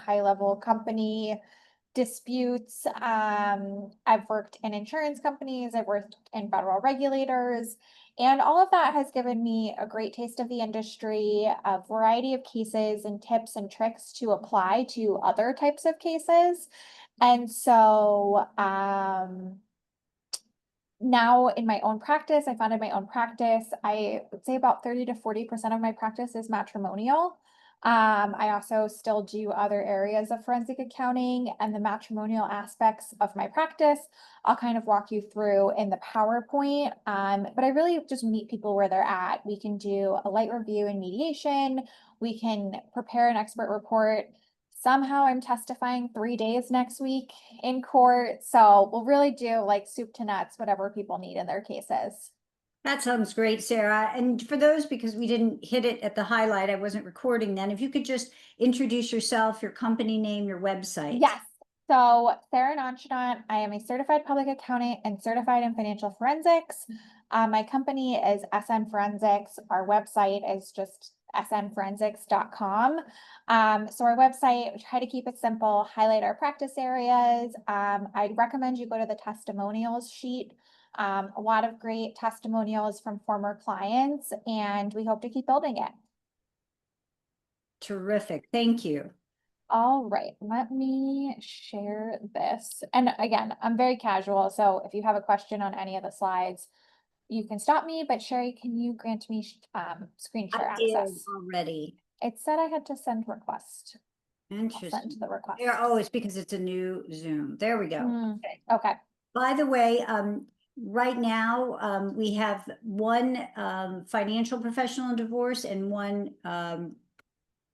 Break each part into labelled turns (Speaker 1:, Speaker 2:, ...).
Speaker 1: high-level company disputes. I've worked in insurance companies, I've worked in federal regulators, and all of that has given me a great taste of the industry, a variety of cases and tips and tricks to apply to other types of cases. And so, now in my own practice, I founded my own practice. I would say about 30 to 40% of my practice is matrimonial. I also still do other areas of forensic accounting, and the matrimonial aspects of my practice I'll kind of walk you through in the PowerPoint. But I really just meet people where they're at. We can do a light review in mediation. We can prepare an expert report. Somehow I'm testifying 3 days next week in court. So we'll really do like soup to nuts, whatever people need in their cases.
Speaker 2: That sounds great, Sarah. And for those, because we didn't hit it at the highlight, I wasn't recording then, if you could just introduce yourself, your company name, your website.
Speaker 1: Yes. So Sara Nanchanat, I am a certified public accountant and certified in financial forensics. My company is SN Forensics. Our website is just snforensics.com. So our website, we try to keep it simple, highlight our practice areas. I'd recommend you go to the testimonials sheet. A lot of great testimonials from former clients, and we hope to keep building it.
Speaker 2: Terrific. Thank you.
Speaker 1: All right, let me share this. And again, I'm very casual, so if you have a question on any of the slides, you can stop me, but Sherry, can you grant me screen share
Speaker 2: I did
Speaker 1: access?
Speaker 2: already.
Speaker 1: It said I had to send request. I'll send
Speaker 2: Interesting.
Speaker 1: the request.
Speaker 2: Oh, it's because it's a new Zoom. There we go.
Speaker 1: Okay.
Speaker 2: By the way, right now, we have one financial professional in divorce and one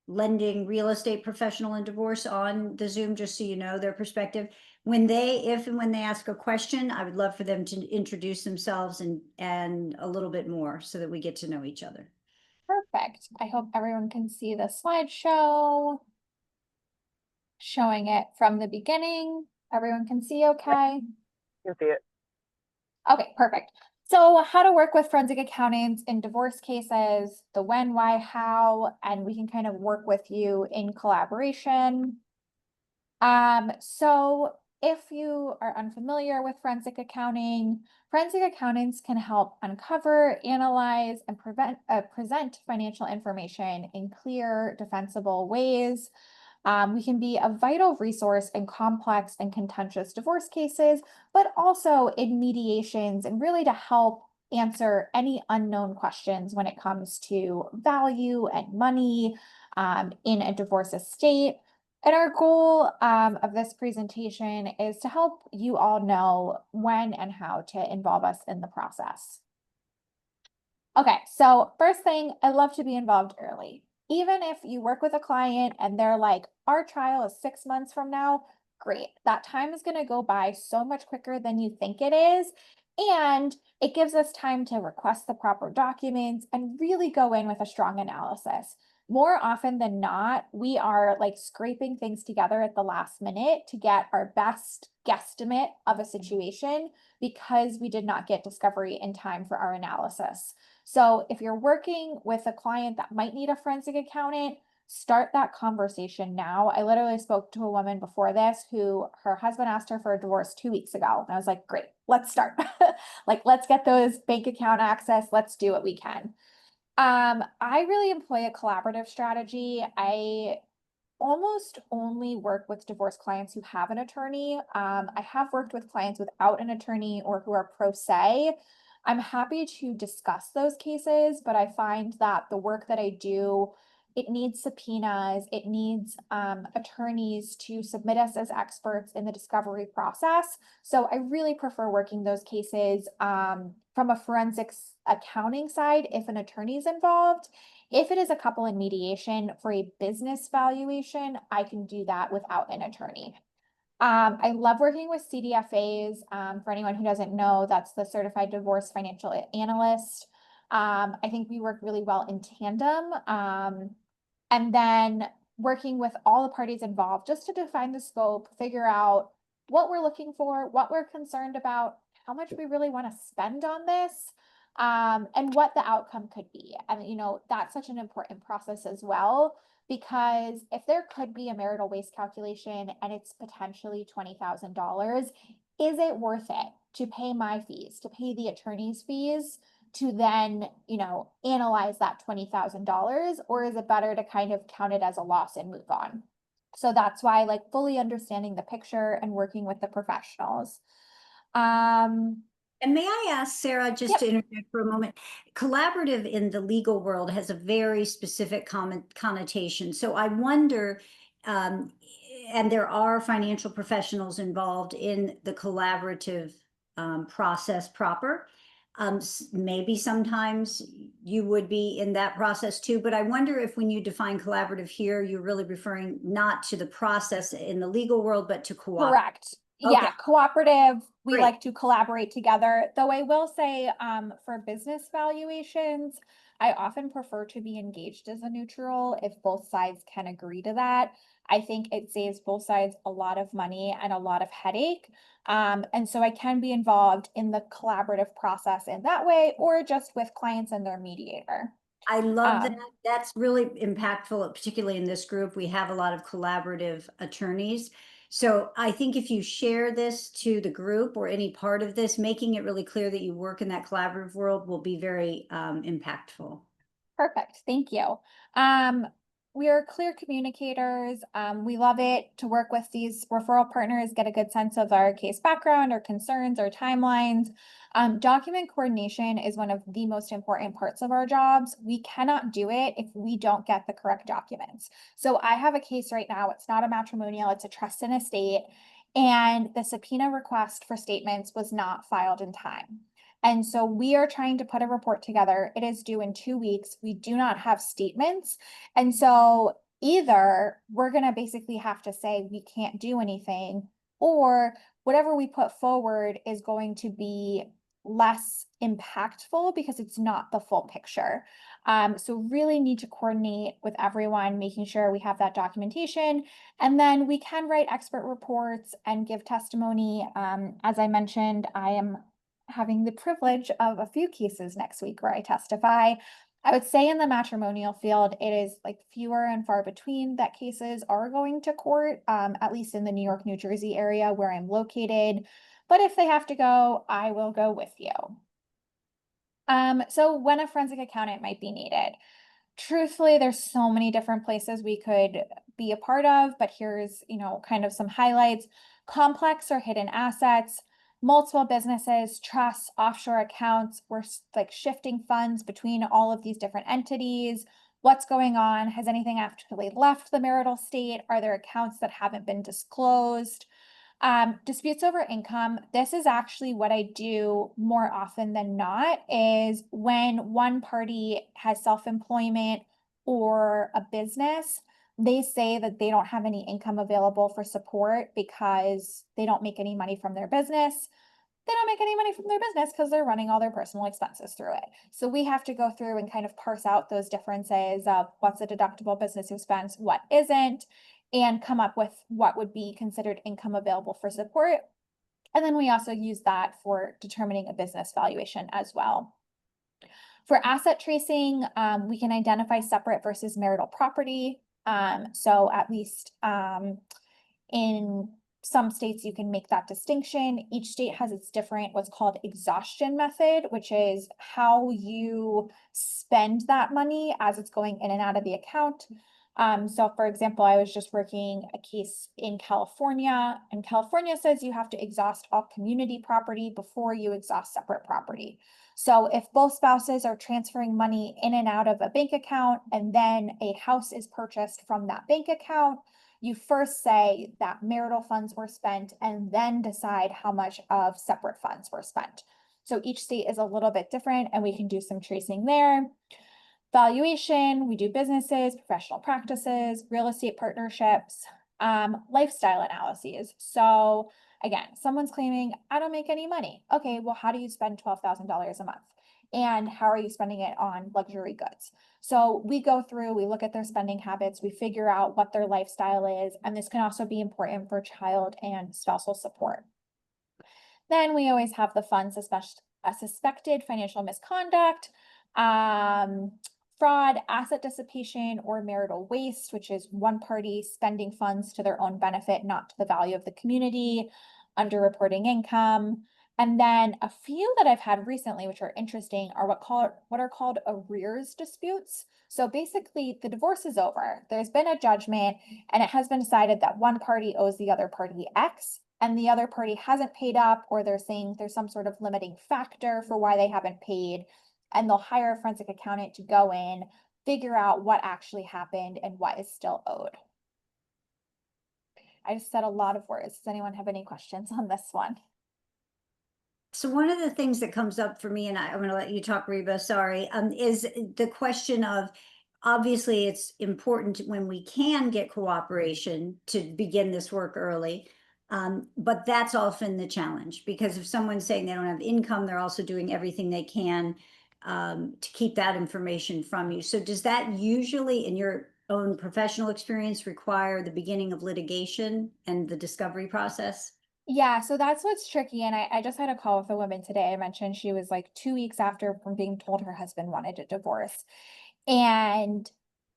Speaker 2: lending real estate professional in divorce on the Zoom, just so you know their perspective. If and when they ask a question, I would love for them to introduce themselves and a little bit more so that we get to know each other.
Speaker 1: Perfect. I hope everyone can see the slideshow. Showing it from the beginning. Everyone can see okay?
Speaker 3: You can see it.
Speaker 1: Okay, perfect. So how to work with forensic accountants in divorce cases, the when, why, how, and we can kind of work with you in collaboration. So if you are unfamiliar with forensic accounting, forensic accountants can help uncover, analyze, and present financial information in clear, defensible ways. We can be a vital resource in complex and contentious divorce cases, but also in mediations and really to help answer any unknown questions when it comes to value and money in a divorce estate. And our goal of this presentation is to help you all know when and how to involve us in the process. Okay, so first thing, I love to be involved early. Even if you work with a client and they're like, our trial is 6 months from now, great. That time is going to go by so much quicker than you think it is. And it gives us time to request the proper documents and really go in with a strong analysis. More often than not, we are like scraping things together at the last minute to get our best guesstimate of a situation because we did not get discovery in time for our analysis. So if you're working with a client that might need a forensic accountant, start that conversation now. I literally spoke to a woman before this who her husband asked her for a divorce 2 weeks ago. And I was like, great, let's start. Like, let's get those bank account access. Let's do what we can. I really employ a collaborative strategy. I almost only work with divorce clients who have an attorney. I have worked with clients without an attorney or who are pro se. I'm happy to discuss those cases, but I find that the work that I do, it needs subpoenas, it needs attorneys to submit us as experts in the discovery process. So I really prefer working those cases from a forensics accounting side if an attorney is involved. If it is a couple in mediation for a business valuation, I can do that without an attorney. I love working with CDFAs. For anyone who doesn't know, that's the Certified Divorce Financial Analyst. I think we work really well in tandem. And then working with all the parties involved just to define the scope, figure out what we're looking for, what we're concerned about, how much we really want to spend on this, and what the outcome could be. And, you know, that's such an important process as well, because if there could be a marital waste calculation and it's potentially $20,000, is it worth it to pay my fees, to pay the attorney's fees, to then, analyze that $20,000, or is it better to kind of count it as a loss and move on? So that's why, like, fully understanding the picture and working with the professionals.
Speaker 2: And may I ask, Sarah, just
Speaker 1: Yep.
Speaker 2: to interject for a moment, collaborative in the legal world has a very specific connotation. So I wonder, and there are financial professionals involved in the collaborative process proper. Maybe sometimes you would be in that process too, but I wonder if when you define collaborative here, you're really referring not to the process in the legal world, but to cooperate.
Speaker 1: Correct.
Speaker 2: Okay,
Speaker 1: Yeah, cooperative, we
Speaker 2: great.
Speaker 1: like to collaborate together. Though I will say, for business valuations, I often prefer to be engaged as a neutral if both sides can agree to that. I think it saves both sides a lot of money and a lot of headache. And so I can be involved in the collaborative process in that way, or just with clients and their mediator.
Speaker 2: I love that.
Speaker 1: Um,
Speaker 2: That's really impactful, particularly in this group. We have a lot of collaborative attorneys. So I think if you share this to the group or any part of this, making it really clear that you work in that collaborative world will be very impactful.
Speaker 1: Perfect. Thank you. We are clear communicators. We love it to work with these referral partners, get a good sense of our case background, our concerns, our timelines. Document coordination is one of the most important parts of our jobs. We cannot do it if we don't get the correct documents. So I have a case right now. It's not a matrimonial, it's a trust and estate. And the subpoena request for statements was not filed in time. And so we are trying to put a report together. It is due in 2 weeks. We do not have statements. And so either we're going to basically have to say we can't do anything, or whatever we put forward is going to be less impactful because it's not the full picture. So really need to coordinate with everyone, making sure we have that documentation. And then we can write expert reports and give testimony. As I mentioned, I am having the privilege of a few cases next week where I testify. I would say in the matrimonial field, it is like fewer and far between that cases are going to court, at least in the New York, New Jersey area where I'm located. But if they have to go, I will go with you. So when a forensic accountant might be needed. Truthfully, there's so many different places we could be a part of, but here's, kind of some highlights. Complex or hidden assets, multiple businesses, trusts, offshore accounts. We're like shifting funds between all of these different entities. What's going on? Has anything actually left the marital state? Are there accounts that haven't been disclosed? Disputes over income. This is actually what I do more often than not, is when one party has self-employment or a business, they say that they don't have any income available for support because they don't make any money from their business. They don't make any money from their business because they're running all their personal expenses through it. So we have to go through and kind of parse out those differences of what's a deductible business expense, what isn't, and come up with what would be considered income available for support. And then we also use that for determining a business valuation as well. For asset tracing, we can identify separate versus marital property. So at least in some states, you can make that distinction. Each state has its different, what's called exhaustion method, which is how you spend that money as it's going in and out of the account. So for example, I was just working a case in California, and California says you have to exhaust all community property before you exhaust separate property. So if both spouses are transferring money in and out of a bank account, and then a house is purchased from that bank account, you first say that marital funds were spent and then decide how much of separate funds were spent. So each state is a little bit different, and we can do some tracing there. Valuation, we do businesses, professional practices, real estate partnerships, lifestyle analyses. So again, someone's claiming, I don't make any money. Okay, well, how do you spend $12,000 a month? And how are you spending it on luxury goods? So we go through, we look at their spending habits, we figure out what their lifestyle is, and this can also be important for child and spousal support. Then we always have the funds, especially a suspected financial misconduct. fraud, asset dissipation, or marital waste, which is one party spending funds to their own benefit, not to the value of the community, underreporting income. And then a few that I've had recently, which are interesting, are what are called arrears disputes. So basically, the divorce is over. There's been a judgment, and it has been decided that one party owes the other party X, and the other party hasn't paid up, or they're saying there's some sort of limiting factor for why they haven't paid. And they'll hire a forensic accountant to go in, figure out what actually happened and what is still owed. I just said a lot of words. Does anyone have any questions on this one?
Speaker 2: So one of the things that comes up for me, and I'm going to let you talk, Reba, sorry, is the question of, obviously it's important when we can get cooperation to begin this work early. But that's often the challenge, because if someone's saying they don't have income, they're also doing everything they can to keep that information from you. So does that usually, in your own professional experience, require the beginning of litigation and the discovery process?
Speaker 1: Yeah, so that's what's tricky. And I just had a call with a woman today. I mentioned she was like 2 weeks after from being told her husband wanted a divorce. And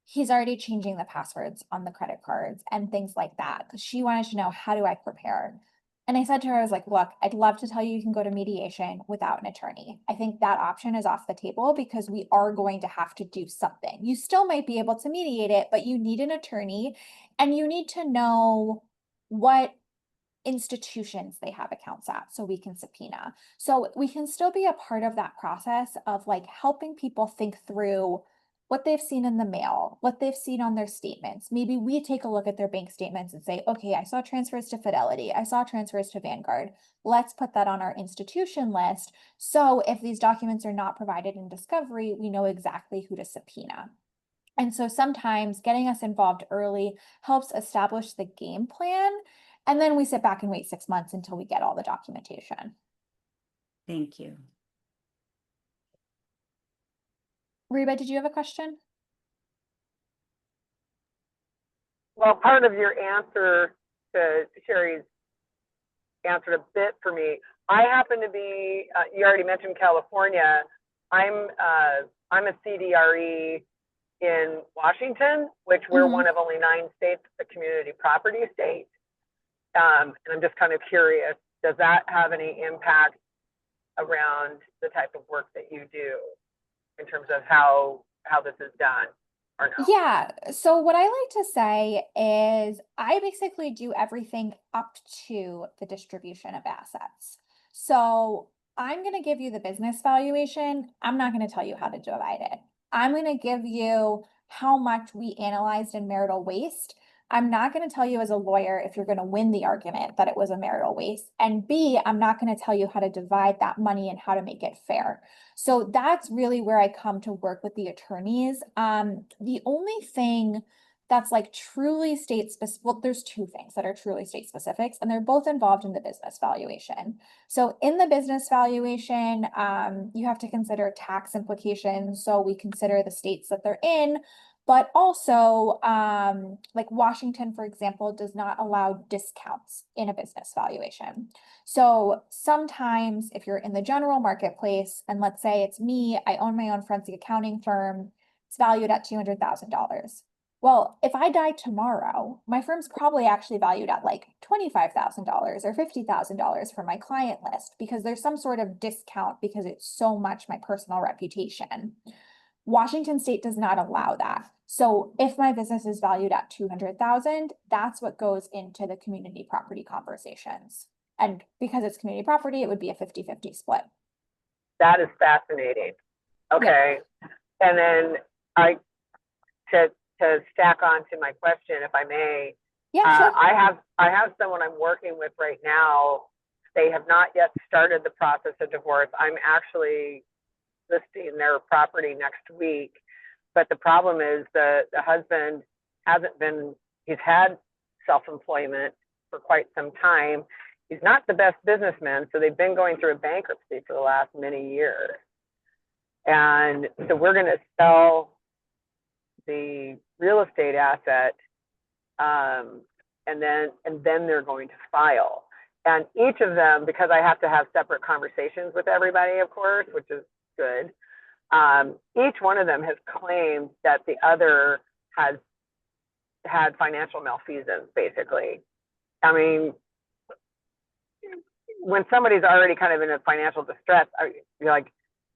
Speaker 1: he's already changing the passwords on the credit cards and things like that. Because she wanted to know, how do I prepare? And I said to her, I was like, look, I'd love to tell you can go to mediation without an attorney. I think that option is off the table because we are going to have to do something. You still might be able to mediate it, but you need an attorney and you need to know what institutions they have accounts at so we can subpoena. So we can still be a part of that process of like helping people think through what they've seen in the mail, what they've seen on their statements. Maybe we take a look at their bank statements and say, okay, I saw transfers to Fidelity, I saw transfers to Vanguard. Let's put that on our institution list. So if these documents are not provided in discovery, we know exactly who to subpoena. And so sometimes getting us involved early helps establish the game plan. And then we sit back and wait 6 months until we get all the documentation.
Speaker 2: Thank you.
Speaker 1: Reba, did you have a question?
Speaker 3: Well, part of your answer to Sherry's answered a bit for me. I happen to be, you already mentioned California. I'm a CDRE in Washington, which we're one of only 9 states, a community property state. And I'm just kind of curious, does that have any impact around the type of work that you do in terms of how this is done or no?
Speaker 1: Yeah. So what I like to say is I basically do everything up to the distribution of assets. So I'm going to give you the business valuation. I'm not going to tell you how to divide it. I'm going to give you how much we analyzed in marital waste. I'm not going to tell you as a lawyer if you're going to win the argument that it was a marital waste. And B, I'm not going to tell you how to divide that money and how to make it fair. So that's really where I come to work with the attorneys. The only thing that's like truly state specific, well, there's 2 things that are truly state specifics, and they're both involved in the business valuation. So in the business valuation, you have to consider tax implications. So we consider the states that they're in, but also like Washington, for example, does not allow discounts in a business valuation. So sometimes if you're in the general marketplace, and let's say it's me, I own my own forensic accounting firm, it's valued at $200,000. Well, if I die tomorrow, my firm's probably actually valued at like $25,000 or $50,000 for my client list because there's some sort of discount because it's so much my personal reputation. Washington state does not allow that. So if my business is valued at 200,000, that's what goes into the community property conversations. And because it's community property, it would be a 50-50 split.
Speaker 3: That is fascinating. Okay. Yeah. And then to stack on to my question, if I may,
Speaker 1: sure.
Speaker 3: I have someone I'm working with right now. They have not yet started the process of divorce. I'm actually listing their property next week. But the problem is the husband he's had self-employment for quite some time. He's not the best businessman, so they've been going through a bankruptcy for the last many years. And so we're going to sell the real estate asset, and then they're going to file. And each of them, because I have to have separate conversations with everybody, of course, which is good. Each one of them has claimed that the other has had financial malfeasance, basically. I mean, when somebody's already kind of in a financial distress, you're like,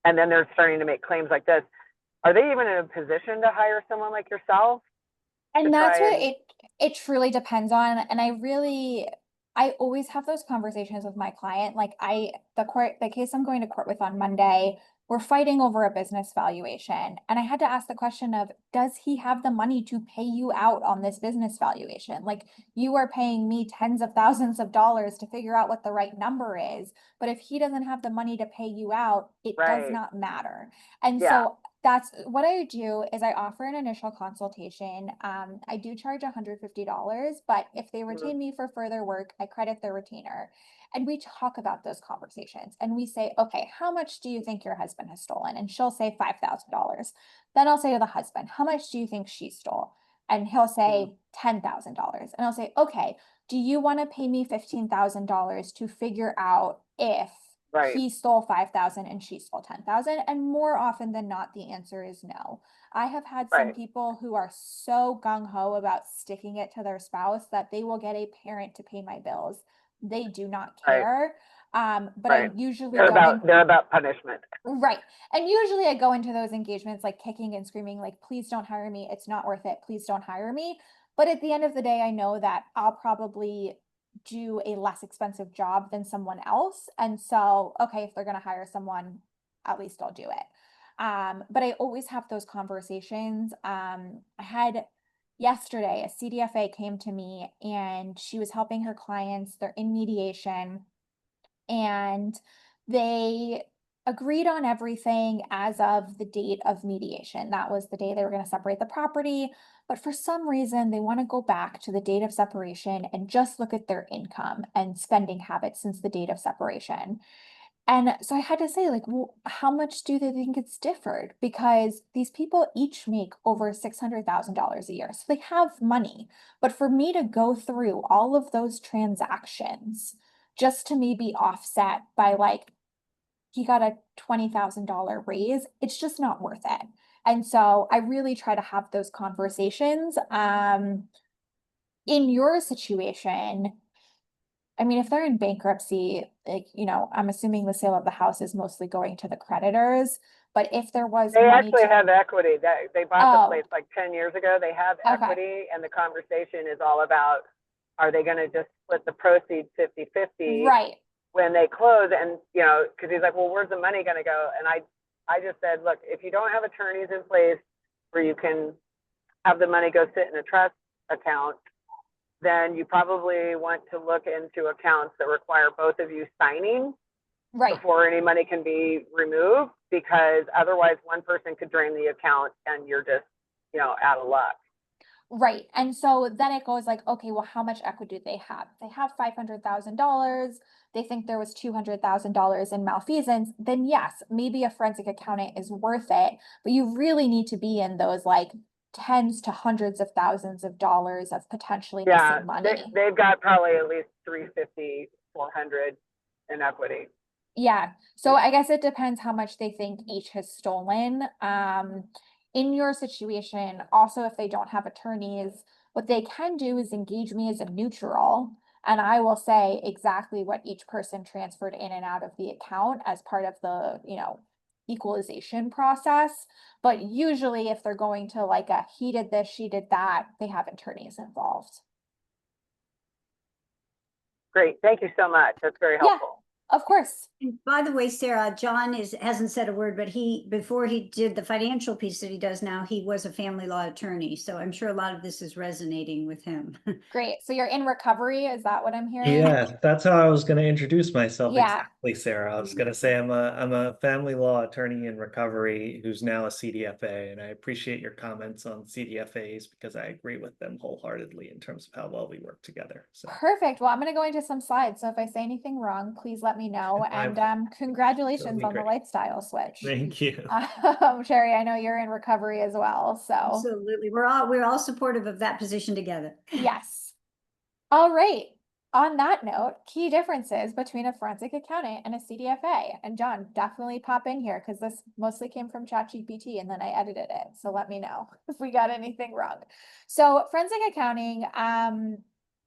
Speaker 3: and then they're starting to make claims like this, are they even in a position to hire someone like yourself?
Speaker 1: And that's what it truly depends on. And I always have those conversations with my client. Like the case I'm going to court with on Monday, we're fighting over a business valuation. And I had to ask the question of, does he have the money to pay you out on this business valuation? Like, you are paying me tens of thousands of dollars to figure out what the right number is. But if he doesn't have the money to pay you out, it does
Speaker 3: Right.
Speaker 1: not matter. And
Speaker 3: Yeah.
Speaker 1: so that's what I do is I offer an initial consultation. I do charge $150, but if they retain me for further work, I credit their retainer. And we talk about those conversations and we say, okay, how much do you think your husband has stolen? And she'll say $5,000. Then I'll say to the husband, how much do you think she stole? And he'll say $10,000. And I'll say, okay, do you want to pay me $15,000 to figure out if
Speaker 3: Right.
Speaker 1: he stole 5,000 and she stole 10,000? And more often than not, the answer is no. I have had some
Speaker 3: Right.
Speaker 1: people who are so gung-ho about sticking it to their spouse that they will get a parent to pay my bills. They do not
Speaker 3: Right.
Speaker 1: care. But
Speaker 3: Right.
Speaker 1: I usually
Speaker 3: They're
Speaker 1: go in.
Speaker 3: they're about punishment.
Speaker 1: Right. And usually I go into those engagements like kicking and screaming, like, please don't hire me. It's not worth it. Please don't hire me. But at the end of the day, I know that I'll probably do a less expensive job than someone else. And so, okay, if they're going to hire someone, at least I'll do it. But I always have those conversations. I had yesterday, a CDFA came to me and she was helping her clients. They're in mediation and they agreed on everything as of the date of mediation. That was the day they were going to separate the property. But for some reason, they want to go back to the date of separation and just look at their income and spending habits since the date of separation. And so I had to say, like, well, how much do they think it's differed? Because these people each make over $600,000 a year. So they have money. But for me to go through all of those transactions just to maybe offset by like, he got a $20,000 raise, it's just not worth it. And so I really try to have those conversations. In your situation, I mean, if they're in bankruptcy, like, I'm assuming the sale of the house is mostly going to the creditors, but if there was
Speaker 3: They
Speaker 1: money
Speaker 3: actually
Speaker 1: to,
Speaker 3: have equity. They bought the place
Speaker 1: oh,
Speaker 3: like 10 years ago. They have
Speaker 1: okay,
Speaker 3: equity, and the conversation is all about, are they going to just split the proceeds 50-50
Speaker 1: right,
Speaker 3: when they close? And, because he's like, well, where's the money going to go? And I just said, look, if you don't have attorneys in place where you can have the money go sit in a trust account, then you probably want to look into accounts that require both of you signing
Speaker 1: right.
Speaker 3: before any money can be removed, because otherwise one person could drain the account and you're just, out of luck.
Speaker 1: Right. And so then it goes like, okay, well, how much equity do they have? They have $500,000. They think there was $200,000 in malfeasance. Then yes, maybe a forensic accountant is worth it, but you really need to be in those like tens to hundreds of thousands of dollars of potentially missing money.
Speaker 3: They've got probably at least 350, 400 in equity.
Speaker 1: Yeah. So I guess it depends how much they think each has stolen. In your situation, also, if they don't have attorneys, what they can do is engage me as a neutral, and I will say exactly what each person transferred in and out of the account as part of the, equalization process. But usually if they're going to like a he did this, she did that, they have attorneys involved.
Speaker 3: Great. Thank you so much. That's very
Speaker 1: Yeah.
Speaker 3: helpful.
Speaker 1: Of course.
Speaker 2: And by the way, Sarah, John hasn't said a word, but before he did the financial piece that he does now, he was a family law attorney. So I'm sure a lot of this is resonating with him.
Speaker 1: Great. So you're in recovery, is that what I'm hearing?
Speaker 4: Yeah, that's how I was going to introduce myself.
Speaker 1: Yeah.
Speaker 4: Exactly, Sarah. I was going to say I'm a family law attorney in recovery who's now a CDFA, and I appreciate your comments on CDFAs because I agree with them wholeheartedly in terms of how well we work together. So
Speaker 1: Perfect. Well, I'm going to go into some slides. So if I say anything wrong, please let me know. And congratulations on the lifestyle switch.
Speaker 4: Thank you.
Speaker 1: Sherry, I know you're in recovery as well. So
Speaker 2: Absolutely. We're all supportive of that position together.
Speaker 1: yes. All right. On that note, key differences between a forensic accountant and a CDFA. And John, definitely pop in here because this mostly came from ChatGPT and then I edited it. So let me know if we got anything wrong. So forensic accounting,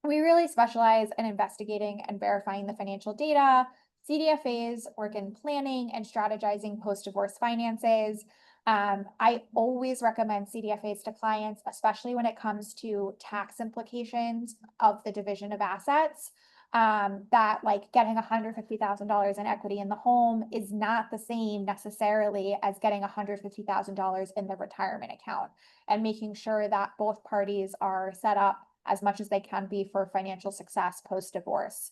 Speaker 1: we really specialize in investigating and verifying the financial data. CDFAs work in planning and strategizing post-divorce finances. I always recommend CDFAs to clients, especially when it comes to tax implications of the division of assets. That like getting $150,000 in equity in the home is not the same necessarily as getting $150,000 in the retirement account, and making sure that both parties are set up as much as they can be for financial success post-divorce.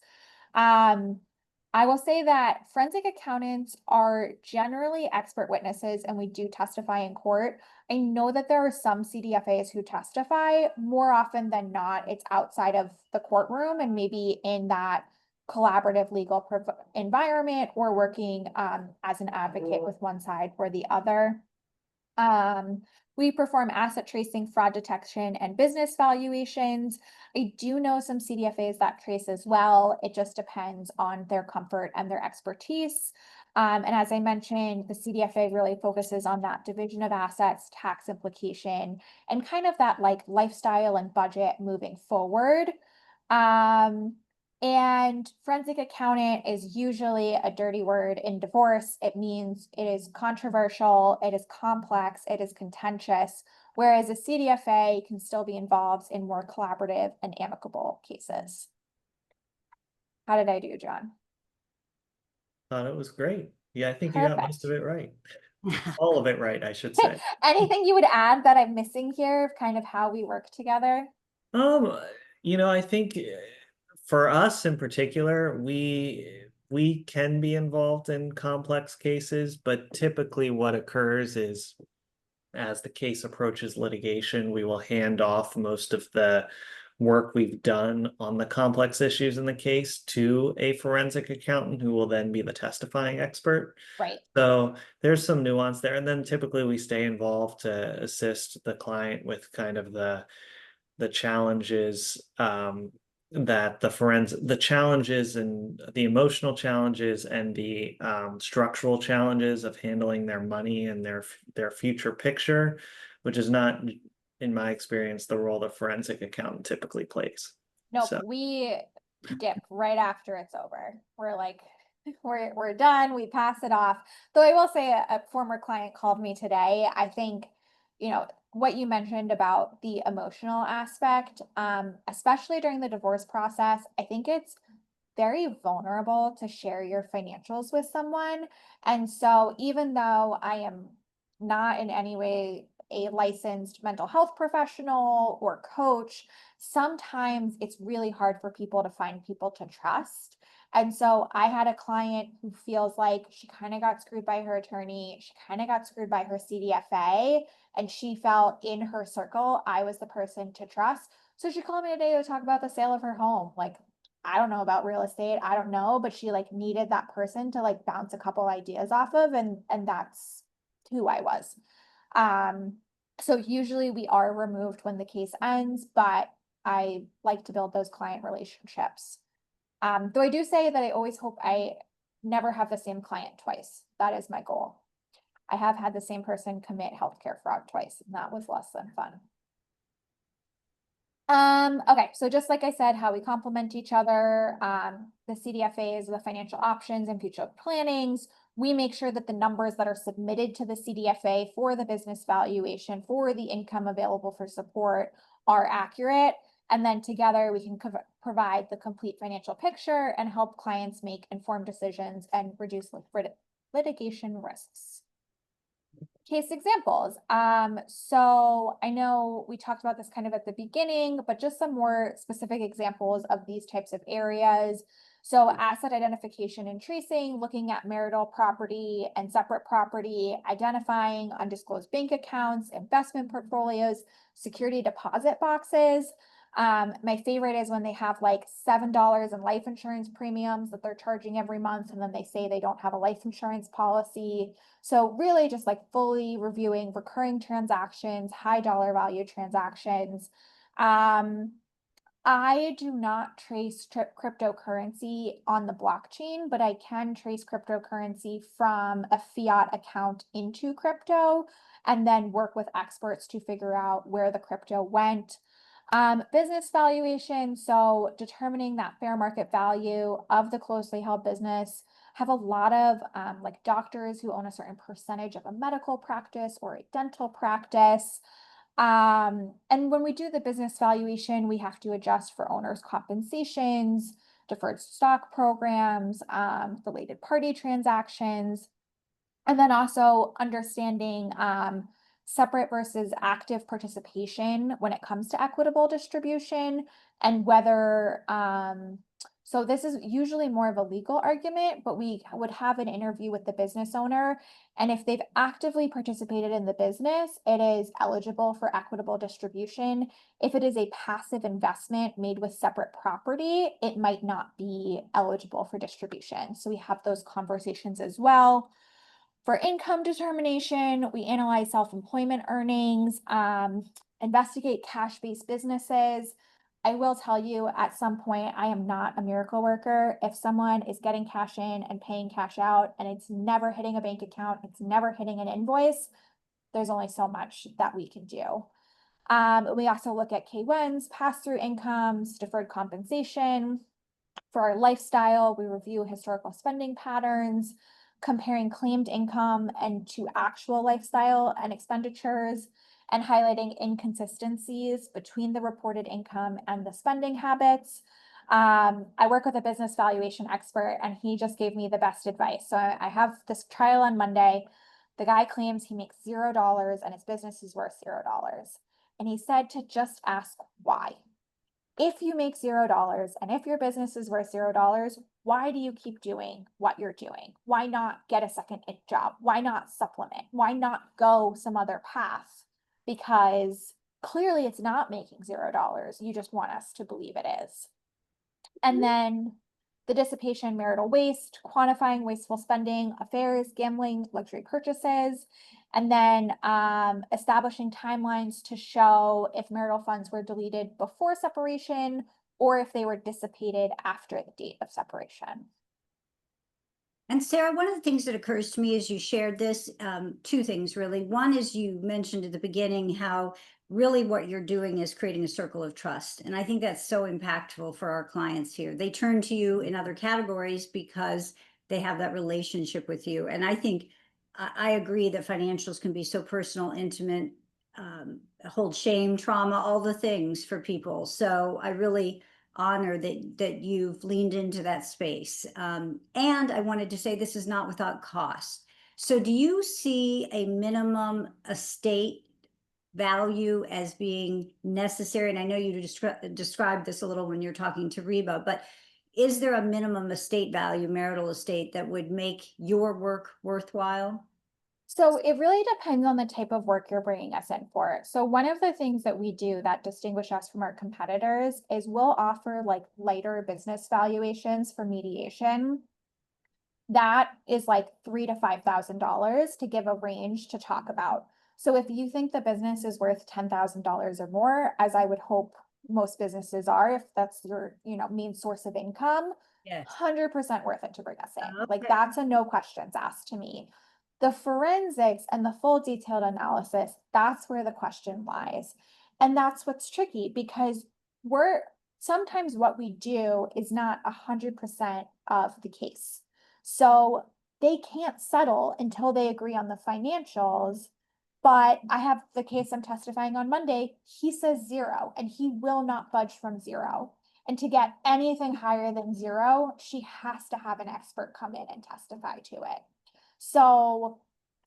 Speaker 1: I will say that forensic accountants are generally expert witnesses and we do testify in court. I know that there are some CDFAs who testify. More often than not, it's outside of the courtroom and maybe in that collaborative legal environment or working as an advocate with one side or the other. We perform asset tracing, fraud detection, and business valuations. I do know some CDFAs that trace as well. It just depends on their comfort and their expertise. And as I mentioned, the CDFA really focuses on that division of assets, tax implication, and kind of that like lifestyle and budget moving forward. And forensic accountant is usually a dirty word in divorce. It means it is controversial, it is complex, it is contentious, whereas a CDFA can still be involved in more collaborative and amicable cases. How did I do, John?
Speaker 4: Thought it was great. Yeah, I think you got most of
Speaker 1: Perfect.
Speaker 4: it right. All of it right, I should say.
Speaker 1: Anything you would add that I'm missing here of kind of how we work together?
Speaker 4: I think for us in particular, we can be involved in complex cases, but typically what occurs is as the case approaches litigation, we will hand off most of the work we've done on the complex issues in the case to a forensic accountant who will then be the testifying expert.
Speaker 1: Right.
Speaker 4: So there's some nuance there. And then typically we stay involved to assist the client with kind of the challenges that the challenges and the emotional challenges and the structural challenges of handling their money and their future picture, which is not, in my experience, the role the forensic accountant typically plays.
Speaker 1: Nope,
Speaker 4: So
Speaker 1: we dip right after it's over. We're like, we're done, we pass it off. Though I will say a former client called me today. I think, what you mentioned about the emotional aspect, especially during the divorce process, I think it's very vulnerable to share your financials with someone. And so even though I am not in any way a licensed mental health professional or coach, sometimes it's really hard for people to find people to trust. And so I had a client who feels like she kind of got screwed by her attorney, she kind of got screwed by her CDFA, and she felt in her circle I was the person to trust. So she called me today to talk about the sale of her home. Like, I don't know about real estate, I don't know, but she like needed that person to like bounce a couple ideas off of, and that's who I was. So usually we are removed when the case ends, but I like to build those client relationships. Though I do say that I always hope I never have the same client twice. That is my goal. I have had the same person commit healthcare fraud twice, and that was less than fun. Okay, so just like I said, how we complement each other, the CDFAs, the financial options and future plannings, we make sure that the numbers that are submitted to the CDFA for the business valuation, for the income available for support are accurate. And then together we can provide the complete financial picture and help clients make informed decisions and reduce litigation risks. Case examples. So I know we talked about this kind of at the beginning, but just some more specific examples of these types of areas. So asset identification and tracing, looking at marital property and separate property, identifying undisclosed bank accounts, investment portfolios, security deposit boxes. My favorite is when they have like $7 in life insurance premiums that they're charging every month, and then they say they don't have a life insurance policy. So really just like fully reviewing recurring transactions, high dollar value transactions. I do not trace cryptocurrency on the blockchain, but I can trace cryptocurrency from a fiat account into crypto and then work with experts to figure out where the crypto went. Business valuation, so determining that fair market value of the closely held business. Have a lot of like doctors who own a certain percentage of a medical practice or a dental practice. And when we do the business valuation, we have to adjust for owners' compensations, deferred stock programs, related party transactions, and then also understanding separate versus active participation when it comes to equitable distribution and whether so this is usually more of a legal argument, but we would have an interview with the business owner, and if they've actively participated in the business, it is eligible for equitable distribution. If it is a passive investment made with separate property, it might not be eligible for distribution. So we have those conversations as well. For income determination, we analyze self-employment earnings, investigate cash-based businesses. I will tell you at some point, I am not a miracle worker. If someone is getting cash in and paying cash out and it's never hitting a bank account, it's never hitting an invoice, there's only so much that we can do. We also look at K1s, pass-through incomes, deferred compensation. For our lifestyle, we review historical spending patterns, comparing claimed income and to actual lifestyle and expenditures, and highlighting inconsistencies between the reported income and the spending habits. I work with a business valuation expert and he just gave me the best advice. So I have this trial on Monday. The guy claims he makes $0 and his business is worth $0. And he said to just ask why. If you make $0 and if your business is worth $0, why do you keep doing what you're doing? Why not get a second job? Why not supplement? Why not go some other path? Because clearly it's not making $0. You just want us to believe it is. And then the dissipation, marital waste, quantifying wasteful spending, affairs, gambling, luxury purchases, and then establishing timelines to show if marital funds were deleted before separation or if they were dissipated after the date of separation.
Speaker 2: And Sarah, one of the things that occurs to me as you shared this, two things really. One is you mentioned at the beginning how really what you're doing is creating a circle of trust. And I think that's so impactful for our clients here. They turn to you in other categories because they have that relationship with you. And I think I agree that financials can be so personal, intimate, hold shame, trauma, all the things for people. So I really honor that you've leaned into that space. And I wanted to say this is not without cost. So do you see a minimum estate value as being necessary? And I know you described this a little when you're talking to Reba, but is there a minimum estate value, marital estate, that would make your work worthwhile?
Speaker 1: So it really depends on the type of work you're bringing us in for. So one of the things that we do that distinguish us from our competitors is we'll offer like lighter business valuations for mediation. That is like $3,000 to $5,000 to give a range to talk about. So if you think the business is worth $10,000 or more, as I would hope most businesses are, if that's your, main source of income,
Speaker 2: Yes.
Speaker 1: 100% worth it to bring us in. Like
Speaker 2: Okay.
Speaker 1: that's a no questions asked to me. The forensics and the full detailed analysis, that's where the question lies. And that's what's tricky because sometimes what we do is not 100% of the case. So they can't settle until they agree on the financials. But I have the case I'm testifying on Monday. He says 0 and he will not budge from 0. And to get anything higher than 0, she has to have an expert come in and testify to it. So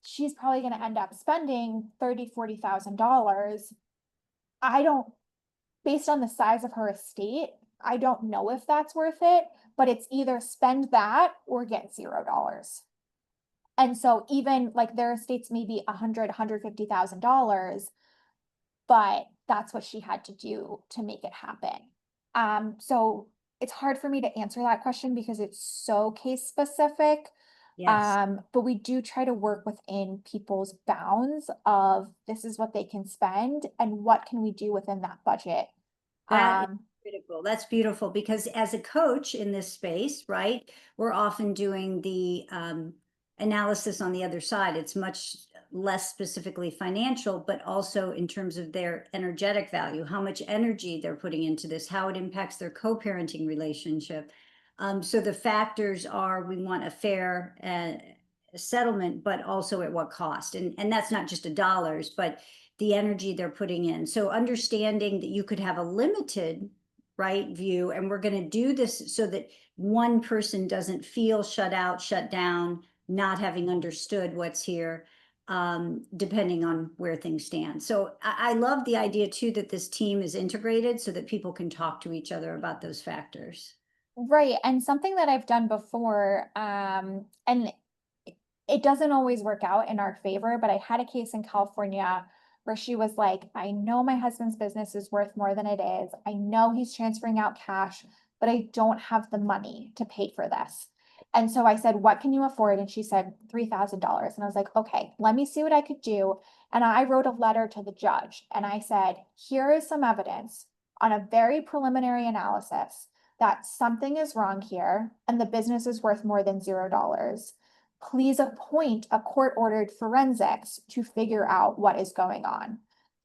Speaker 1: she's probably going to end up spending $30,000, $40,000. Based on the size of her estate, I don't know if that's worth it, but it's either spend that or get $0. And so even like their estates may be $150,000, but that's what she had to do to make it happen. So it's hard for me to answer that question because it's so case specific.
Speaker 2: Yes.
Speaker 1: But we do try to work within people's bounds of this is what they can spend and what can we do within that budget.
Speaker 2: That Critical. That's beautiful, because as a coach in this space, right, we're often doing the analysis on the other side. It's much less specifically financial, but also in terms of their energetic value, how much energy they're putting into this, how it impacts their co-parenting relationship. So the factors are, we want a fair settlement, but also at what cost? And that's not just a dollars, but the energy they're putting in. So understanding that you could have a limited, right, view, and we're going to do this so that one person doesn't feel shut out, shut down, not having understood what's here, depending on where things stand. So I love the idea too that this team is integrated so that people can talk to each other about those factors.
Speaker 1: Right, and something that I've done before, and it doesn't always work out in our favor, but I had a case in California where she was like, I know my husband's business is worth more than it is. I know he's transferring out cash, but I don't have the money to pay for this. And so I said, what can you afford? And she said $3,000. And I was like, okay, let me see what I could do. And I wrote a letter to the judge and I said, here is some evidence on a very preliminary analysis that something is wrong here and the business is worth more than $0. Please appoint a court-ordered forensics to figure out what is going on.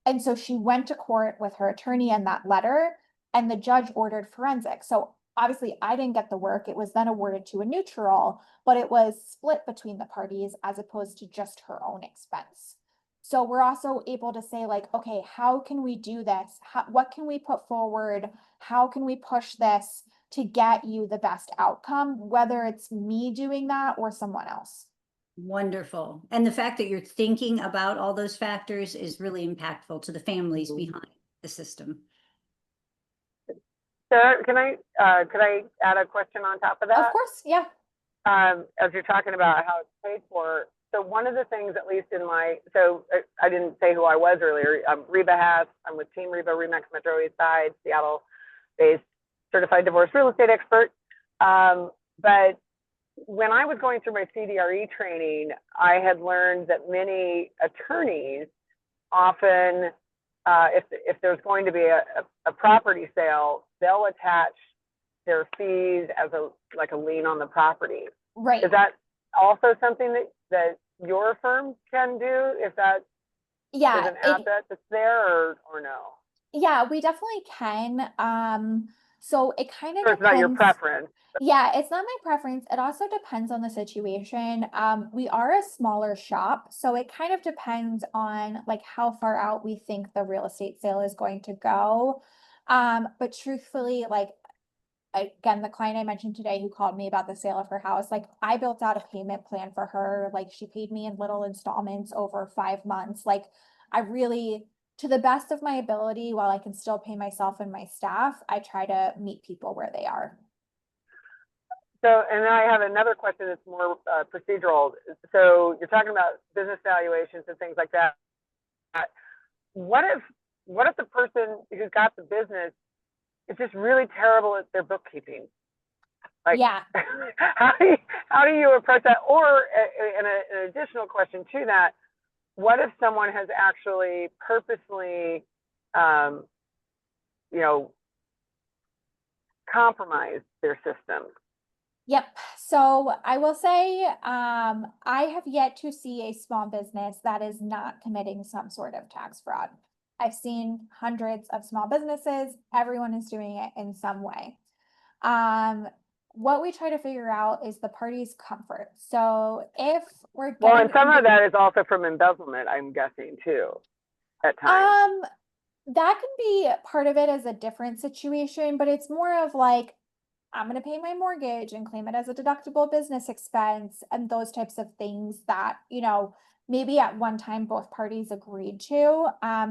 Speaker 1: And so she went to court with her attorney and that letter, and the judge ordered forensics. So obviously I didn't get the work. It was then awarded to a neutral, but it was split between the parties as opposed to just her own expense. So we're also able to say like, okay, how can we do this? What can we put forward? How can we push this to get you the best outcome, whether it's me doing that or someone else?
Speaker 2: Wonderful. And the fact that you're thinking about all those factors is really impactful to the families behind the system.
Speaker 3: Sarah, could I add a question on top of that?
Speaker 1: Of course, yeah.
Speaker 3: As you're talking about how it's paid for, so one of the things, at least in so I didn't say who I was earlier. Reba Hess. I'm with Team Reba, Remax Metro East Side, Seattle-based certified divorce real estate expert. But when I was going through my CDRE training, I had learned that many attorneys often, if there's going to be a property sale, they'll attach their fees as a lien on the property.
Speaker 1: Right.
Speaker 3: Is that also something that your firm can do if that is an asset that's there, or no?
Speaker 1: Yeah, we definitely can. So it kind of
Speaker 3: So it's not your
Speaker 1: depends.
Speaker 3: preference.
Speaker 1: Yeah, it's not my preference. It also depends on the situation. We are a smaller shop, so it kind of depends on like how far out we think the real estate sale is going to go. But truthfully, like again, the client I mentioned today who called me about the sale of her house, like I built out a payment plan for her. Like she paid me in little installments over 5 months. Like I really, to the best of my ability, while I can still pay myself and my staff, I try to meet people where they are.
Speaker 3: So, and then I have another question that's more procedural. So you're talking about business valuations and things like that. What if the person who's got the business is just really terrible at their bookkeeping? Like,
Speaker 1: yeah.
Speaker 3: how do you approach that? Or an additional question to that, what if someone has actually purposely, compromised their system?
Speaker 1: Yep. So I will say, I have yet to see a small business that is not committing some sort of tax fraud. I've seen hundreds of small businesses. Everyone is doing it in some way. What we try to figure out is the party's comfort. So if we're
Speaker 3: and some of that is also from embezzlement, I'm guessing too, at times.
Speaker 1: That can be part of it as a different situation, but it's more of like, I'm going to pay my mortgage and claim it as a deductible business expense and those types of things that, maybe at one time both parties agreed to.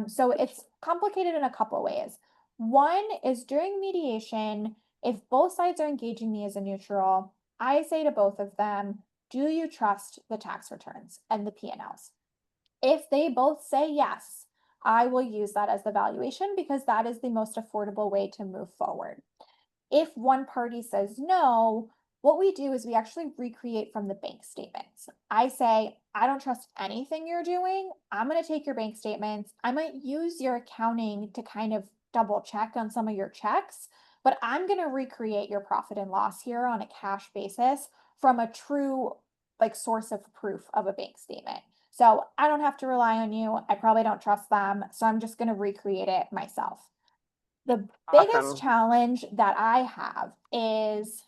Speaker 1: So it's complicated in a couple ways. One is during mediation, if both sides are engaging me as a neutral, I say to both of them, do you trust the tax returns and the P&Ls? If they both say yes, I will use that as the valuation because that is the most affordable way to move forward. If one party says no, what we do is we actually recreate from the bank statements. I say, I don't trust anything you're doing. I'm going to take your bank statements. I might use your accounting to kind of double check on some of your checks, but I'm going to recreate your profit and loss here on a cash basis from a true like source of proof of a bank statement. So I don't have to rely on you. I probably don't trust them. So I'm just going to recreate it myself. The biggest
Speaker 3: Awesome.
Speaker 1: challenge that I have is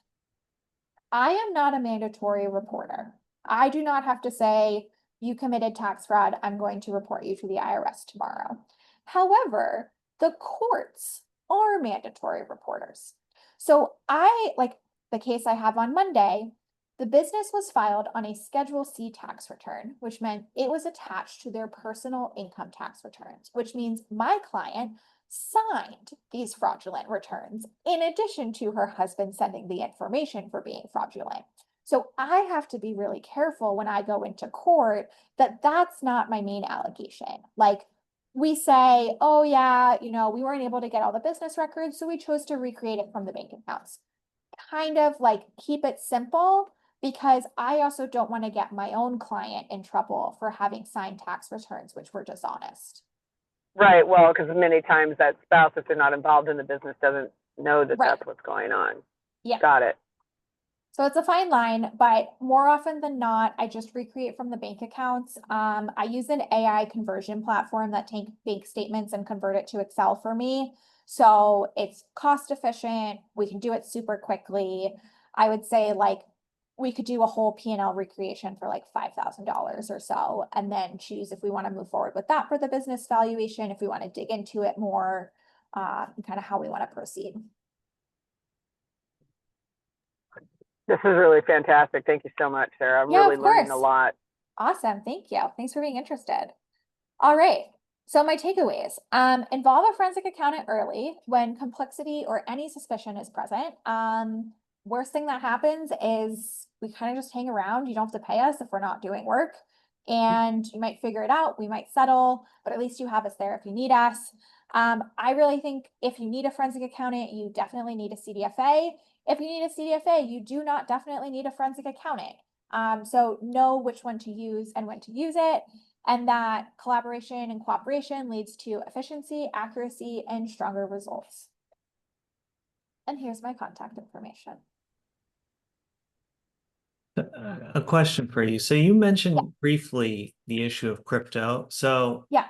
Speaker 1: I am not a mandatory reporter. I do not have to say, you committed tax fraud, I'm going to report you to the IRS tomorrow. However, the courts are mandatory reporters. So like the case I have on Monday, the business was filed on a Schedule C tax return, which meant it was attached to their personal income tax returns, which means my client signed these fraudulent returns in addition to her husband sending the information for being fraudulent. So I have to be really careful when I go into court that that's not my main allegation. Like we say, oh yeah, we weren't able to get all the business records, so we chose to recreate it from the bank accounts. Kind of like keep it simple, because I also don't want to get my own client in trouble for having signed tax returns, which were dishonest.
Speaker 3: Right. Well, because many times that spouse, if they're not involved in the business, doesn't know that
Speaker 1: Right.
Speaker 3: that's what's going on.
Speaker 1: Yeah.
Speaker 3: Got it.
Speaker 1: So it's a fine line, but more often than not, I just recreate from the bank accounts. I use an AI conversion platform that takes bank statements and convert it to Excel for me. So it's cost efficient. We can do it super quickly. I would say like we could do a whole P&L recreation for like $5,000 or so, and then choose if we want to move forward with that for the business valuation, if we want to dig into it more, kind of how we want to proceed.
Speaker 3: This is really fantastic. Thank you so much, Sarah. I'm
Speaker 1: Yeah,
Speaker 3: really
Speaker 1: of
Speaker 3: learning a
Speaker 1: course.
Speaker 3: lot.
Speaker 1: Awesome. Thank you. Thanks for being interested. All right. So my takeaways, involve a forensic accountant early when complexity or any suspicion is present. Worst thing that happens is we kind of just hang around. You don't have to pay us if we're not doing work, and you might figure it out. We might settle, but at least you have us there if you need us. I really think if you need a forensic accountant, you definitely need a CDFA. If you need a CDFA, you do not definitely need a forensic accountant. So know which one to use and when to use it. And that collaboration and cooperation leads to efficiency, accuracy, and stronger results. And here's my contact information.
Speaker 4: A question for you. So you mentioned briefly the issue of crypto. So
Speaker 1: Yeah.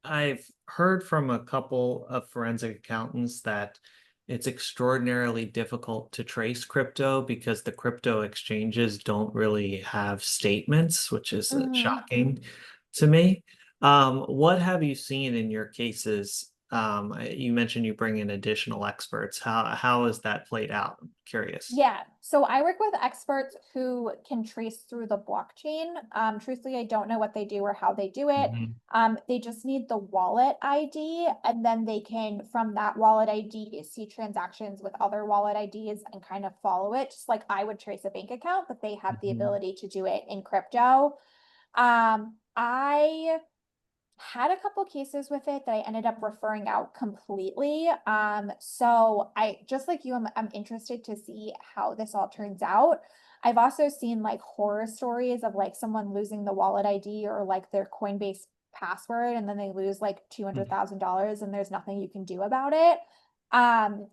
Speaker 4: I've heard from a couple of forensic accountants that it's extraordinarily difficult to trace crypto because the crypto exchanges don't really have statements, which is shocking to me. What have you seen in your cases? You mentioned you bring in additional experts. How has that played out? I'm curious.
Speaker 1: Yeah, so I work with experts who can trace through the blockchain. Truthfully, I don't know what they do or how they do it. They just need the wallet ID, and then they can, from that wallet ID, see transactions with other wallet IDs and kind of follow it, just like I would trace a bank account, but they have the ability to do it in crypto. I had a couple cases with it that I ended up referring out completely. So I, just like you, I'm interested to see how this all turns out. I've also seen like horror stories of like someone losing the wallet ID or like their Coinbase password, and then they lose like $200,000 and there's nothing you can do about it.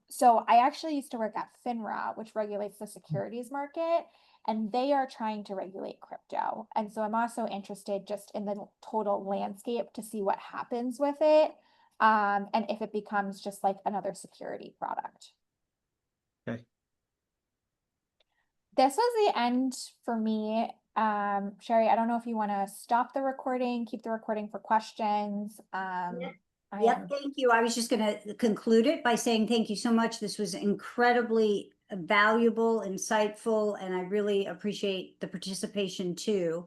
Speaker 1: So I actually used to work at FINRA, which regulates the securities market, and they are trying to regulate crypto. And so I'm also interested just in the total landscape to see what happens with it, and if it becomes just like another security product.
Speaker 4: Okay.
Speaker 1: This was the end for me. Sherry, I don't know if you want to stop the recording, keep the recording for questions.
Speaker 2: Yep, thank you. I was just going to conclude it by saying thank you so much. This was incredibly valuable, insightful, and I really appreciate the participation too.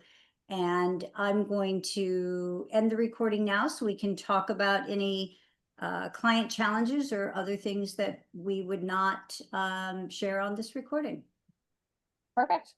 Speaker 2: And I'm going to end the recording now so we can talk about any client challenges or other things that we would not share on this recording.
Speaker 1: Perfect.